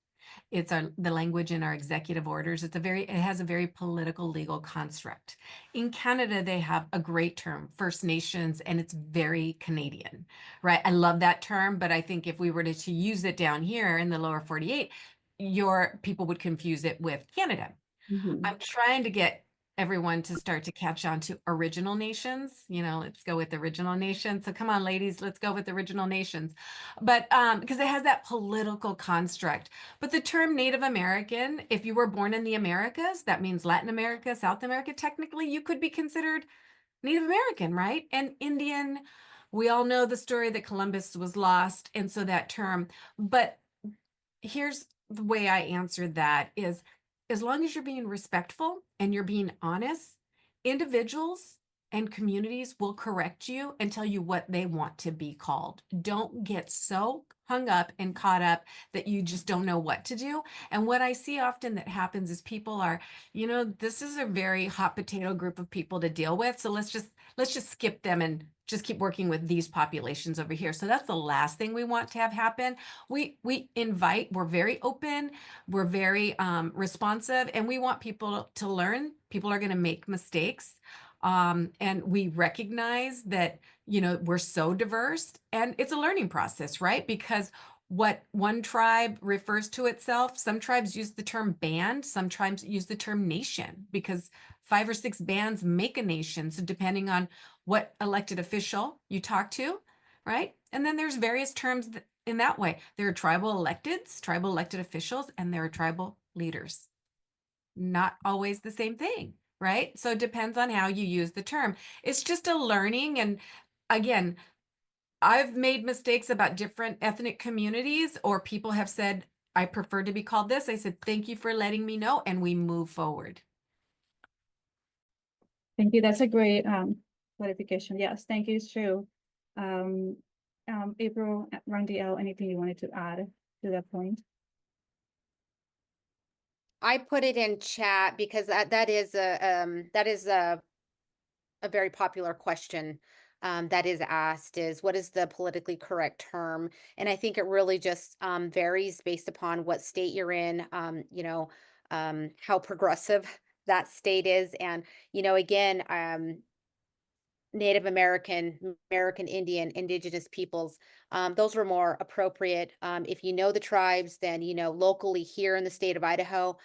It's the language in our executive orders. It has a very political legal construct. In Canada, they have a great term, First Nations, and it's very Canadian, right? I love that term, but I think if we were to use it down here in the lower 48, your people would confuse it with Canada. Mhm. I'm trying to get everyone to start to catch on to original nations. Let's go with original nations. So come on, ladies, let's go with original nations. But because it has that political construct. But the term Native American, if you were born in the Americas, that means Latin America, South America, technically you could be considered Native American, right? And Indian, we all know the story that Columbus was lost. And so that term, but here's the way I answer that is, as long as you're being respectful and you're being honest, individuals and communities will correct you and tell you what they want to be called. Don't get so hung up and caught up that you just don't know what to do. And what I see often that happens is people are, this is a very hot potato group of people to deal with. So let's just skip them and just keep working with these populations over here. So that's the last thing we want to have happen. We invite, we're very open, we're very responsive, and we want people to learn. People are going to make mistakes. And we recognize that, we're so diverse, and it's a learning process, right? Because what one tribe refers to itself, some tribes use the term band, some tribes use the term nation, because 5 or 6 bands make a nation. So depending on what elected official you talk to, right? And then there's various terms in that way. There are tribal electeds, tribal elected officials, and there are tribal leaders. Not always the same thing, right? So it depends on how you use the term. It's just a learning. And again, I've made mistakes about different ethnic communities, or people have said, I prefer to be called this. I said, thank you for letting me know, and we move forward. Thank you. That's a great clarification. Yes, thank you. It's true. April, Randy L, anything you wanted to add to that point? I put it in chat because that is a very popular question that is asked, is what is the politically correct term? And I think it really just varies based upon what state you're in, how progressive that state is. And, again, Native American, American Indian, Indigenous peoples, those were more appropriate. If you know the tribes, then, locally here in the state of Idaho,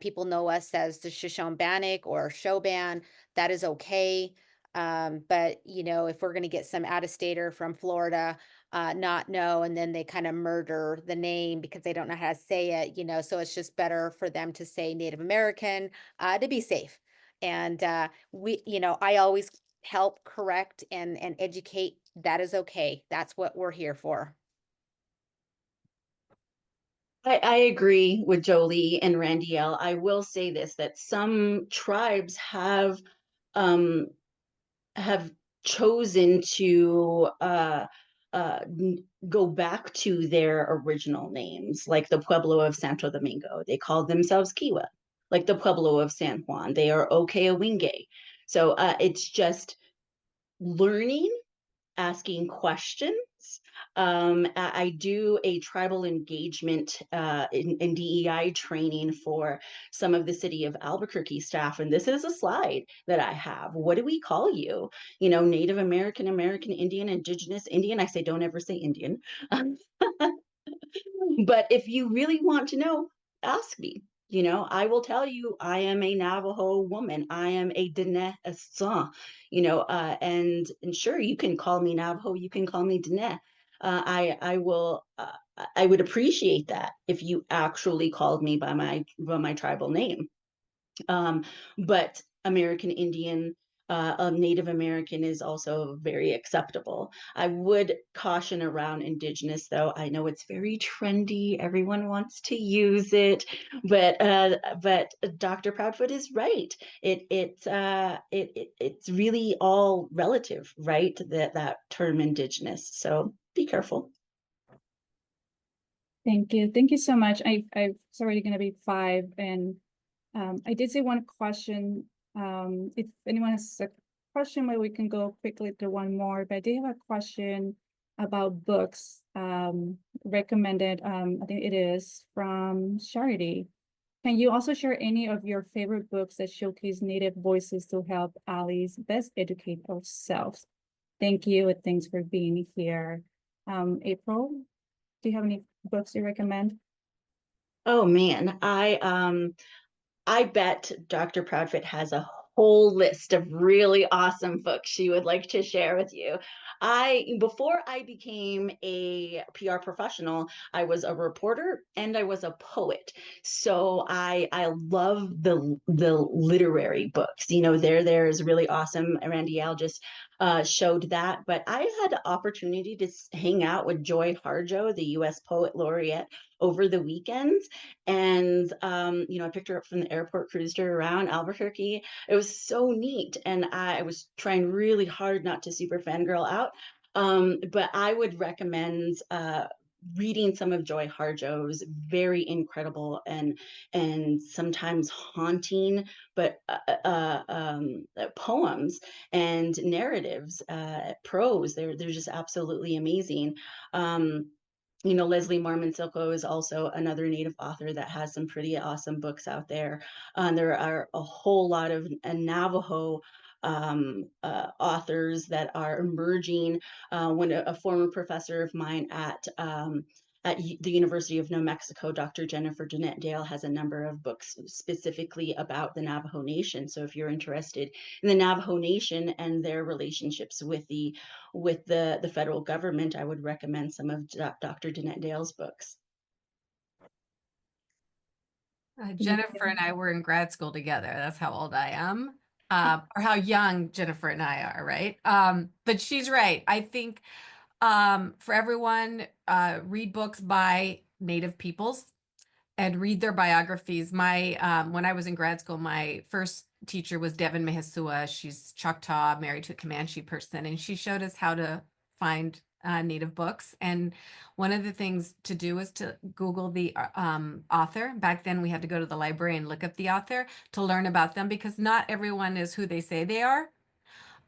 people know us as the Shoshone-Bannock or Shoban. That is okay. But, if we're going to get some out-of-stater from Florida, not know, and then they kind of murder the name because they don't know how to say it, so it's just better for them to say Native American to be safe. And I always help correct and educate. That is okay. That's what we're here for. I agree with Jolie and Randy L. I will say this, that some tribes have chosen to go back to their original names, like the Pueblo of Santo Domingo. They called themselves Kiwa. Like the Pueblo of San Juan, they are Okeawinge. So it's just learning, asking questions. I do a tribal engagement in DEI training for some of the city of Albuquerque staff. And this is a slide that I have. What do we call you? You know, Native American, American Indian, Indigenous Indian. I say, don't ever say Indian. But if you really want to know, ask me. You know, I will tell you, I am a Navajo woman. I am a Diné Assan, you know, and sure, you can call me Navajo, you can call me Diné. I will, I would appreciate that if you actually called me by my tribal name. But American Indian, Native American is also very acceptable. I would caution around Indigenous, though. I know it's very trendy. Everyone wants to use it, but Dr. Proudfoot is right. It's really all relative, right? That term Indigenous. So be careful. Thank you. Thank you so much. It's already going to be 5, and I did see one question. If anyone has a question, maybe we can go quickly to one more. But I did have a question about books recommended. I think it is from Charity. Can you also share any of your favorite books that showcase Native voices to help allies best educate ourselves? Thank you, and thanks for being here. April, do you have any books you recommend? Oh man, I bet Dr. Proudfit has a whole list of really awesome books she would like to share with you. Before I became a PR professional, I was a reporter and I was a poet. So I love the literary books. You know, there is really awesome. Randy Al just showed that, but I had the opportunity to hang out with Joy Harjo, the U.S. Poet Laureate, over the weekends. And, you know, I picked her up from the airport, cruised her around Albuquerque. It was so neat. And I was trying really hard not to super fangirl out. But I would recommend reading some of Joy Harjo's very incredible and sometimes haunting, but poems and narratives, prose. They're just absolutely amazing. You know, Leslie Marmon Silko is also another Native author that has some pretty awesome books out there. There are a whole lot of Navajo authors that are emerging. When a former professor of mine at the University of New Mexico, Dr. Jennifer Jeanette Dale, has a number of books specifically about the Navajo Nation. So if you're interested in the Navajo Nation and their relationships with the federal government, I would recommend some of Dr. Jeanette Dale's books. Jennifer and I were in grad school together. That's how old I am, or how young Jennifer and I are, right? But she's right. I think for everyone, read books by Native peoples and read their biographies. When I was in grad school, my first teacher was Devin Mehesua. She's Choctaw, married to a Comanche person, and she showed us how to find Native books. And one of the things to do is to Google the author. Back then, we had to go to the library and look up the author to learn about them, because not everyone is who they say they are.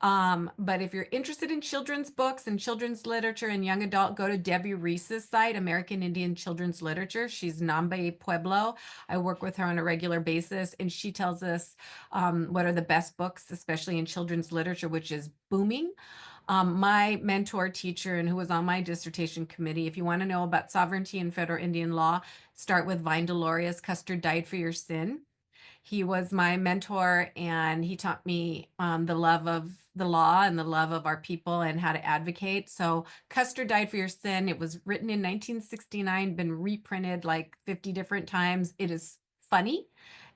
But if you're interested in children's books and children's literature and young adult, go to Debbie Reese's site, American Indian Children's Literature. She's Nambe Pueblo. I work with her on a regular basis, and she tells us what are the best books, especially in children's literature, which is booming. My mentor teacher, and who was on my dissertation committee, if you want to know about sovereignty and federal Indian law, start with Vine Deloria's Custer Died for Your Sin. He was my mentor, and he taught me the love of the law and the love of our people and how to advocate. So Custer Died for Your Sin. It was written in 1969, been reprinted like 50 different times. It is funny,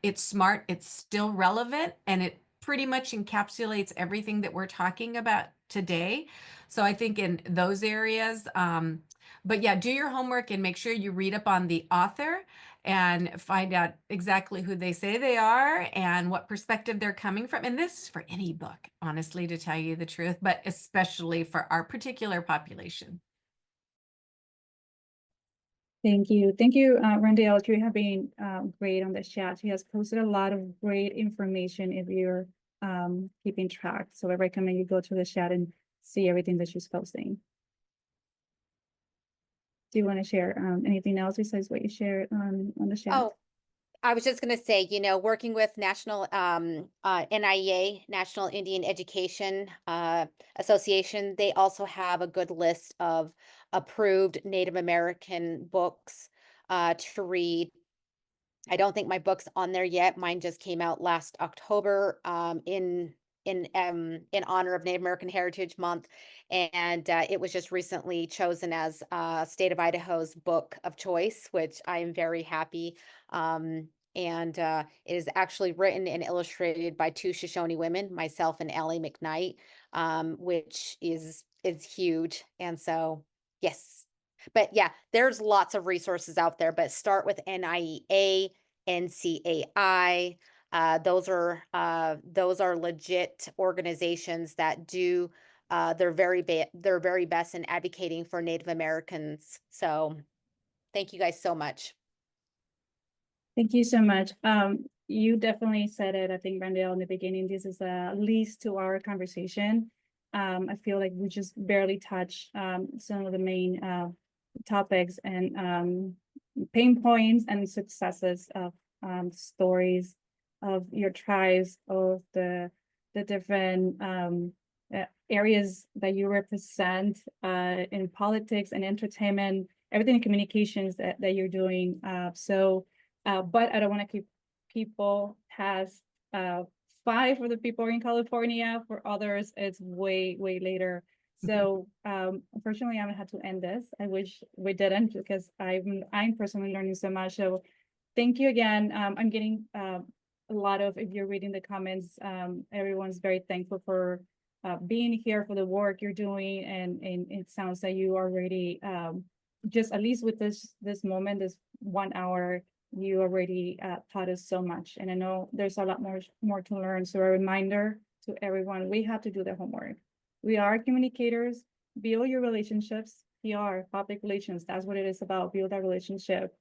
it's smart, it's still relevant, and it pretty much encapsulates everything that we're talking about today. So I think in those areas, but yeah, do your homework and make sure you read up on the author and find out exactly who they say they are and what perspective they're coming from. And this is for any book, honestly, to tell you the truth, but especially for our particular population. Thank you. Thank you, Randall. You have been great on the chat. She has posted a lot of great information if you're keeping track. So I recommend you go to the chat and see everything that she's posting. Do you want to share anything else besides what you shared on the chat? Oh, I was just going to say, you know, working with National NIEA, National Indian Education Association, they also have a good list of approved Native American books to read. I don't think my book's on there yet. Mine just came out last October in honor of Native American Heritage Month, and it was just recently chosen as State of Idaho's book of choice, which I am very happy. And it is actually written and illustrated by two Shoshone women, myself and Allie McKnight, which is huge. And so, yes. But yeah, there's lots of resources out there, but start with NIEA, NCAI. Those are legit organizations that do their very best in advocating for Native Americans. So thank you guys so much. Thank you so much. You definitely said it, I think, Randall, in the beginning. This is a least to our conversation. I feel like we just barely touched some of the main topics and pain points and successes of stories of your tribes, of the different areas that you represent in politics and entertainment, everything in communications that you're doing. But I don't want to keep people past 5 for the people in California. For others, it's way later. So unfortunately, I had to end this. I wish we didn't, because I'm personally learning so much. So thank you again. I'm getting a lot of, if you're reading the comments, everyone's very thankful for being here, for the work you're doing, and it sounds like you already just, at least with this moment, this 1 hour, you already taught us so much. And I know there's a lot more to learn. So a reminder to everyone, we have to do the homework. We are communicators. Build your relationships. PR, public relations, that's what it is about. Build that relationship.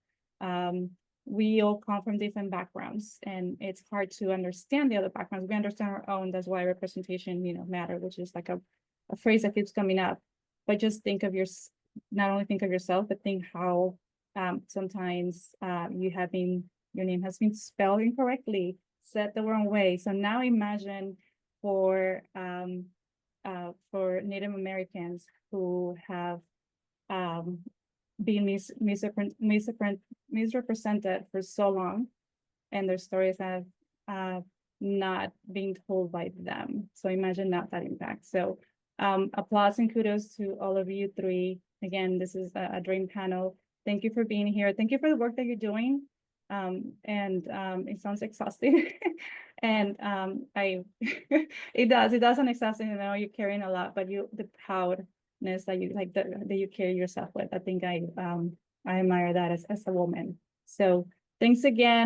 We all come from different backgrounds, and it's hard to understand the other backgrounds. We understand our own. That's why representation, matter, which is like a phrase that keeps coming up. But just think of not only think of yourself, but think how sometimes your name has been spelled incorrectly, said the wrong way. So now imagine for Native Americans who have been misrepresented for so long, and their stories have not been told by them. So imagine that impact. So applause and kudos to all of you three. Again, this is a dream panel. Thank you for being here. Thank you for the work that you're doing. It sounds exhausting. And it does sound exhausting. I know you're carrying a lot, but the proudness that you carry yourself with, I think I admire that as a woman. So thanks again.